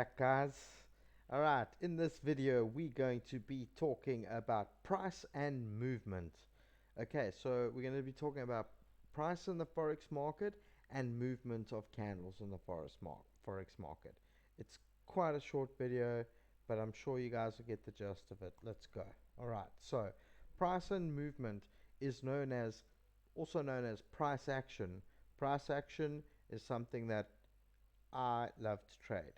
back, guys. Alright, in this video we're going to be talking about price and movement. Okay, so we're going to be talking about price in the Forex market and movement of candles in the Forex market. It's quite a short video, but I'm sure you guys will get the gist of it. Let's go. Alright, so price and movement is also known as price action. Price action is something that I love to trade.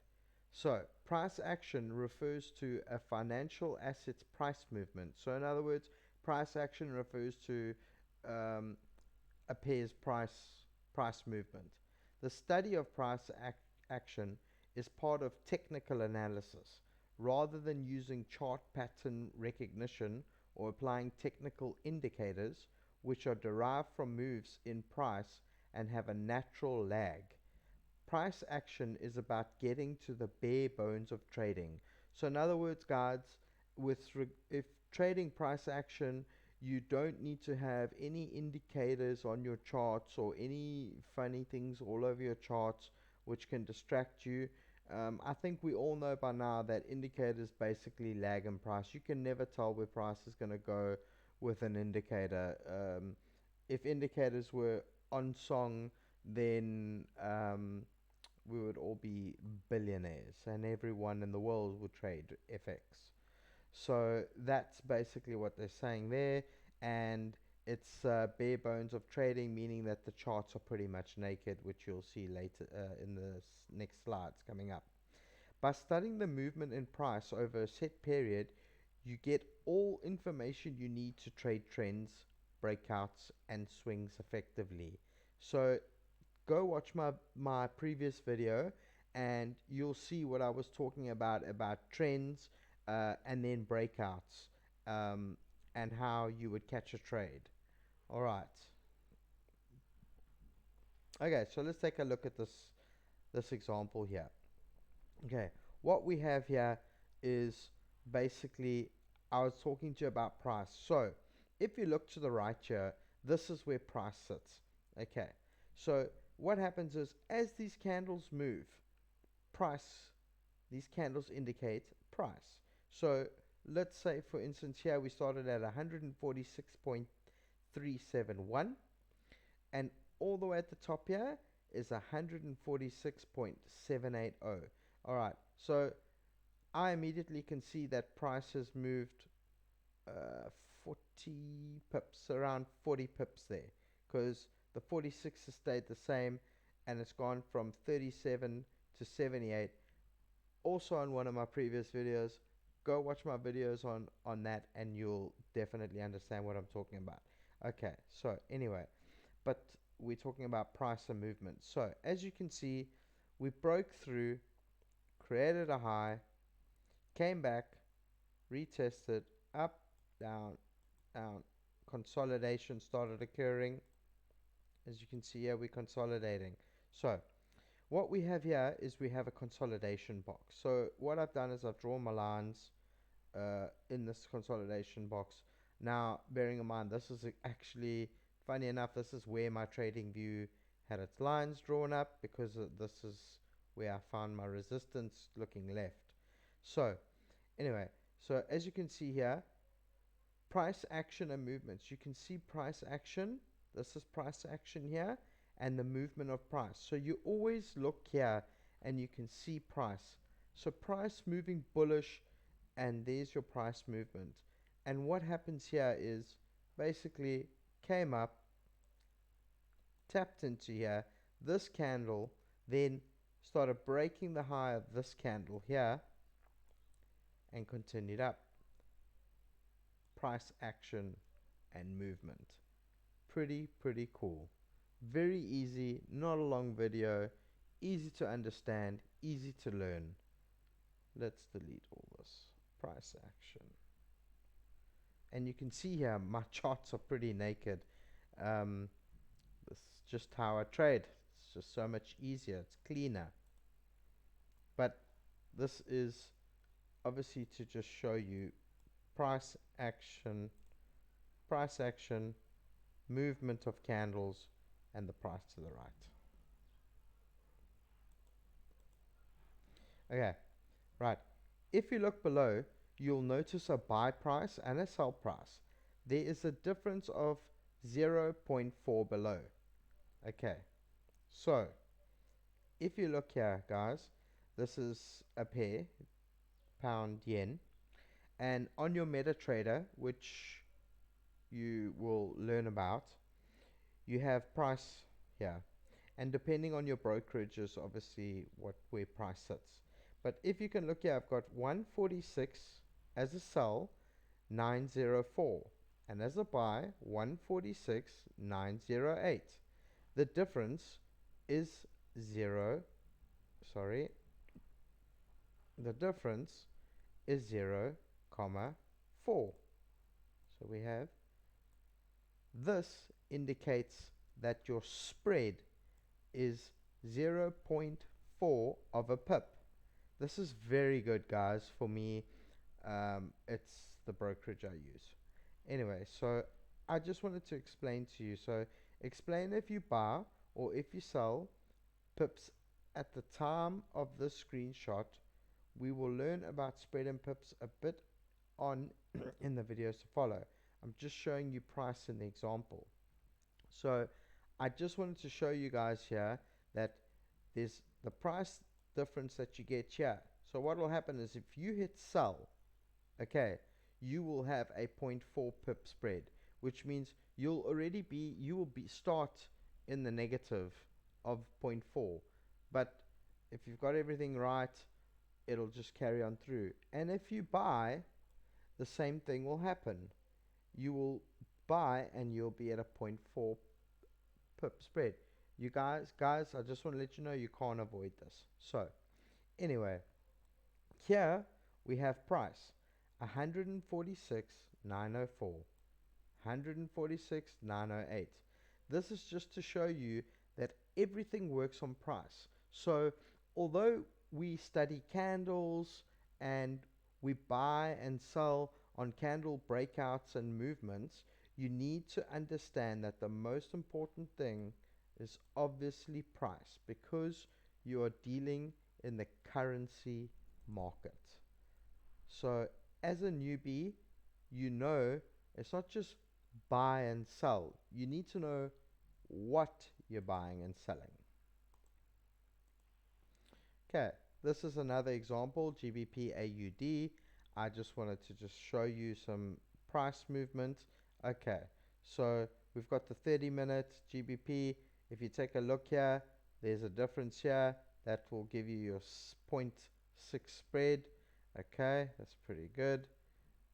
So, price action refers to a financial asset's price movement. So, in other words, price action refers to um, a pair's price movement. The study of action is part of technical analysis. Rather than using chart pattern recognition or applying technical indicators, which are derived from moves in price and have a natural lag, price action is about getting to the bare bones of trading. So in other words, guys, if trading price action, you don't need to have any indicators on your charts or any funny things all over your charts which can distract you. I think we all know by now that indicators basically lag in price. You can never tell where price is going to go with an indicator. If indicators were on song, then we would all be billionaires and everyone in the world would trade FX. So that's basically what they're saying there, and it's bare bones of trading, meaning that the charts are pretty much naked, which you'll see later in the next slides coming up. By studying the movement in price over a set period, you get all information you need to trade trends, breakouts, and swings effectively. So go watch my previous video and you'll see what I was talking about trends and then breakouts, and how you would catch a trade. Alright, okay, so let's take a look at this example here. Okay, what we have here is basically, I was talking to you about price. So if you look to the right here, this is where price sits. Okay, so what happens is, as these candles move, price, these candles indicate price. So let's say, for instance, here we started at 146.371, and all the way at the top here is 146.780. All right, so I immediately can see that price has moved 40 pips, around 40 pips there, because the 46 has stayed the same and it's gone from 37 to 78. Also on one of my previous videos, go watch my videos on that and you'll definitely understand what I'm talking about. Okay, so anyway, but we're talking about price and movement. So as you can see, we broke through, created a high, came back, retested, up, down, down, consolidation started occurring. As you can see here, we're consolidating. So what we have here is we have a consolidation box. So what I've done is I've drawn my lines in this consolidation box. Now, bearing in mind, this is actually, funny enough, this is where my trading view had its lines drawn up, because this is where I found my resistance looking left. So anyway, so as you can see here, price action and movements. You can see price action. This is price action here, and the movement of price. So you always look here and you can see price. So price moving bullish, and there's your price movement. And what happens here is basically came up, tapped into here, this candle, then started breaking the high of this candle here and continued up. Price action and movement. Pretty cool. Very easy, not a long video, easy to understand, easy to learn. Let's delete all this. Price action. And you can see here my charts are pretty naked. This is just how I trade. It's just so much easier, it's cleaner. But this is obviously to just show you price action, movement of candles, and the price to the right. Okay, Right. If you look below, you'll notice a buy price and a sell price. There is a difference of 0.4 below. Okay. So, if you look here, guys, this is a pair, pound yen, and on your MetaTrader, which you will learn about, you have price here, and depending on your brokerages, obviously where price sits. But if you can look here, I've got 146 as a sell, 904, and as a buy, 146 908. The difference is 0 sorry the difference is 0 comma 4. So we have this indicates that your spread is 0.4 of a pip. This is very good, guys. For me, it's the brokerage I use. Anyway, so I just wanted to explain to you. So explain if you buy or if you sell pips at the time of this screenshot. We will learn about spread and pips a bit on in the videos to follow. I'm just showing you price in the example. So I just wanted to show you guys here that there's the price difference that you get here. So what will happen is if you hit sell, okay, you will have a zero point 0.4 pip spread, which means you will be start in the negative of 0.4. But if you've got everything right, it'll just carry on through. And if you buy, the same thing will happen. You will buy and you'll be at a zero point 0.4 pip spread. You guys, I just want to let you know you can't avoid this. So, anyway, here we have price 146,904, 146,908. This is just to show you that everything works on price. So, although we study candles and we buy and sell on candle breakouts and movements, you need to understand that the most important thing is obviously price, because you are dealing in the currency market. So as a newbie, you know it's not just buy and sell. You need to know what you're buying and selling. Okay, this is another example, GBP AUD. I just wanted to just show you some price movement. Okay, so we've got the 30-minute GBP. If you take a look here, there's a difference here that will give you your 0.6 spread. Okay, that's pretty good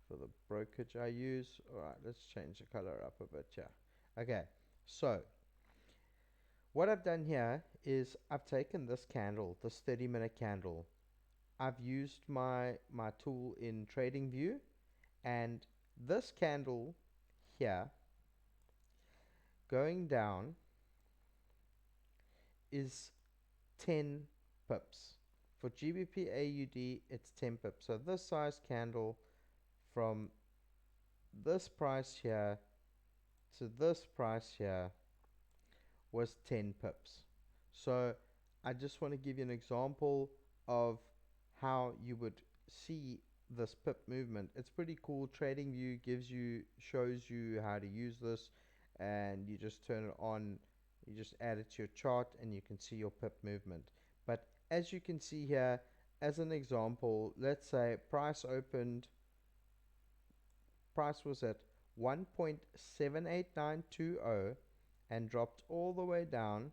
for the brokerage I use. Alright, let's change the color up a bit here. Okay, so what I've done here is I've taken this candle, this 30-minute candle. I've used my tool in TradingView, and this candle here going down is 10 pips. For GBP AUD, it's 10 pips. So this size candle from this price here to this price here was 10 pips. So I just want to give you an example of how you would see this pip movement. It's pretty cool. TradingView shows you how to use this, and you just turn it on, you just add it to your chart, and you can see your pip movement. But as you can see here, as an example, let's say price was at 1.78920 and dropped all the way down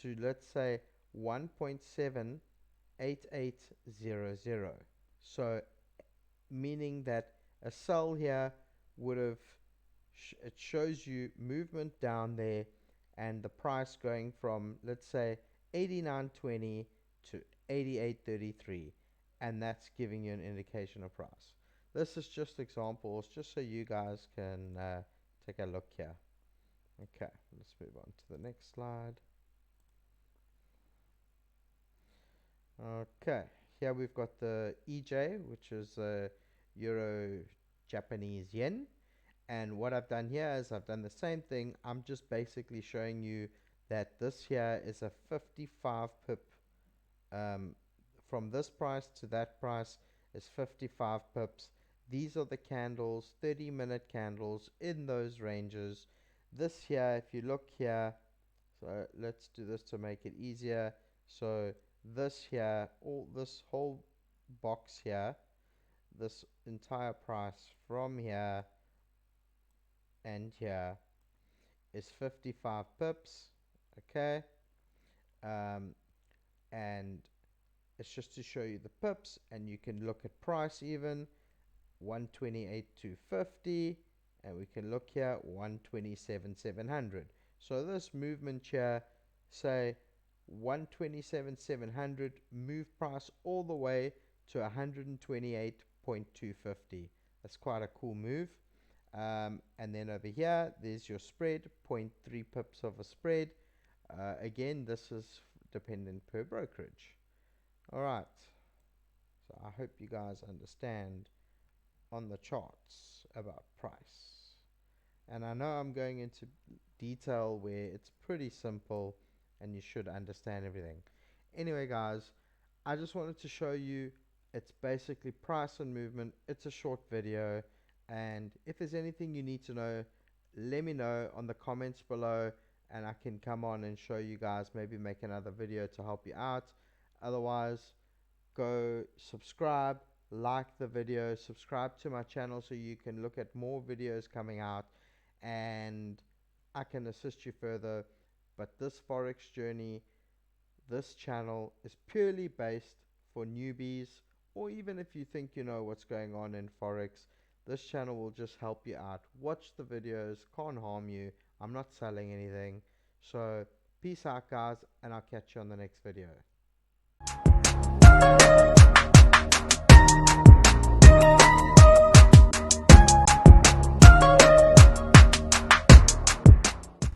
to, let's say, 1.78800. So meaning that a sell here would have it shows you movement down there, and the price going from, let's say, 89.20 to 88.33, and that's giving you an indication of price. This is just examples, just so you guys can take a look here. Okay, let's move on to the next slide. Okay, here we've got the EJ, which is Euro Japanese Yen. And what I've done here is I've done the same thing. I'm just basically showing you that this here is a 55 pip from this price to that price is 55 pips. These are the candles, 30-minute candles in those ranges. This here, if you look here, so let's do this to make it easier. So this here, all this whole box here, this entire price from here and here is 55 pips. Okay, um, and it's just to show you the pips, and you can look at price even 128,250, and we can look here 127,700. So this movement here, say 127,700, move price all the way to 128,250. That's quite a cool move. And then over here, there's your spread, zero point 0.3 pips of a spread. Again, this is dependent per brokerage. Alright, so I hope you guys understand on the charts about price. And I know I'm going into detail where it's pretty simple and you should understand everything. Anyway, guys, I just wanted to show you it's basically price and movement. It's a short video, and if there's anything you need to know, let me know on the comments below, and I can come on and show you guys, maybe make another video to help you out. Otherwise, go subscribe, like the video, subscribe to my channel so you can look at more videos coming out, and I can assist you further. But this Forex journey, this channel is purely based for newbies, or even if you think you know what's going on in Forex, this channel will just help you out. Watch the videos, can't harm you. I'm not selling anything. So peace out, guys, and I'll catch you on the next video.